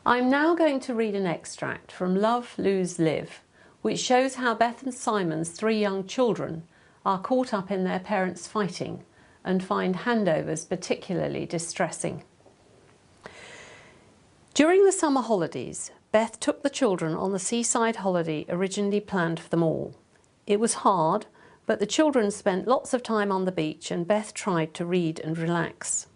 I'm now going to read an extract from Love, Lose, Live, which shows how Beth and Simon's 3 young children are caught up in their parents' fighting and find handovers particularly distressing. During the summer holidays, Beth took the children on the seaside holiday originally planned for them all. It was hard, but the children spent lots of time on the beach and Beth tried to read and relax.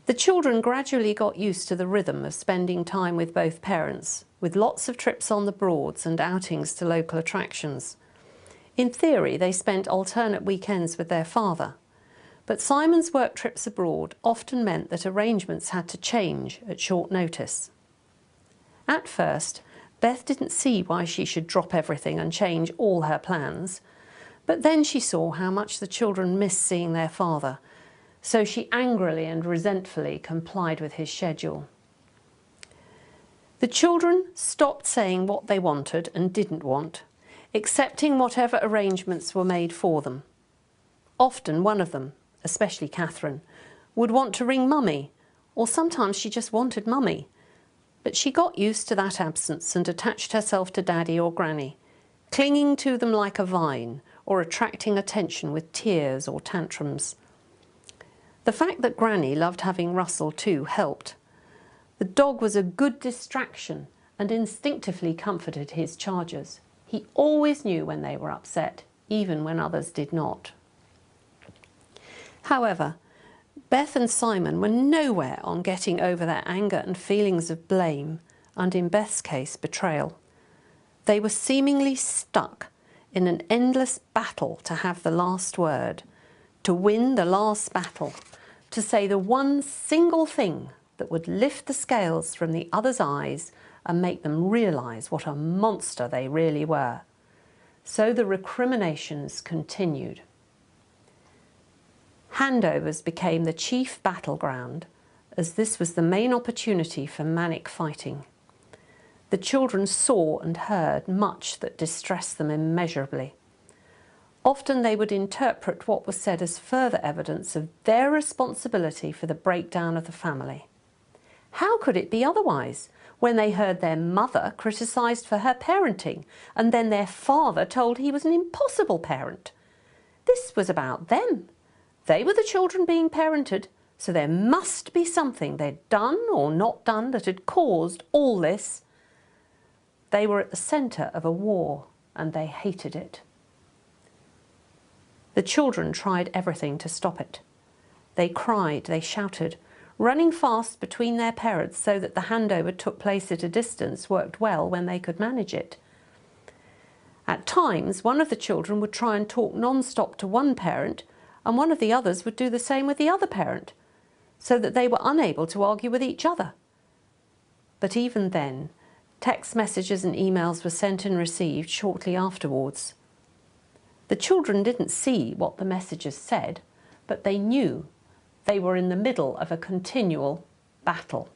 The children gradually got used to the rhythm of spending time with both parents, with lots of trips on the Broads and outings to local attractions. In theory, they spent alternate weekends with their father, but Simon's work trips abroad often meant that arrangements had to change at short notice. At first, Beth didn't see why she should drop everything and change all her plans, but then she saw how much the children missed seeing their father, so she angrily and resentfully complied with his schedule. The children stopped saying what they wanted and didn't want, accepting whatever arrangements were made for them. Often one of them, especially Catherine, would want to ring Mummy, or sometimes she just wanted Mummy. But she got used to that absence and attached herself to Daddy or Granny, clinging to them like a vine or attracting attention with tears or tantrums. The fact that Granny loved having Russell too helped. The dog was a good distraction and instinctively comforted his charges. He always knew when they were upset, even when others did not. However, Beth and Simon were nowhere on getting over their anger and feelings of blame, and in Beth's case, betrayal. They were seemingly stuck in an endless battle to have the last word, to win the last battle, to say the one single thing that would lift the scales from the other's eyes and make them realise what a monster they really were. So the recriminations continued. Handovers became the chief battleground, as this was the main opportunity for manic fighting. The children saw and heard much that distressed them immeasurably. Often they would interpret what was said as further evidence of their responsibility for the breakdown of the family. How could it be otherwise when they heard their mother criticised for her parenting and then their father told he was an impossible parent? This was about them. They were the children being parented, so there must be something they'd done or not done that had caused all this. They were at the centre of a war and they hated it. The children tried everything to stop it. They cried, they shouted. Running fast between their parents so that the handover took place at a distance worked well when they could manage it. At times, one of the children would try and talk non-stop to one parent, and one of the others would do the same with the other parent, so that they were unable to argue with each other. But even then, text messages and emails were sent and received shortly afterwards. The children didn't see what the messages said, but they knew they were in the middle of a continual battle.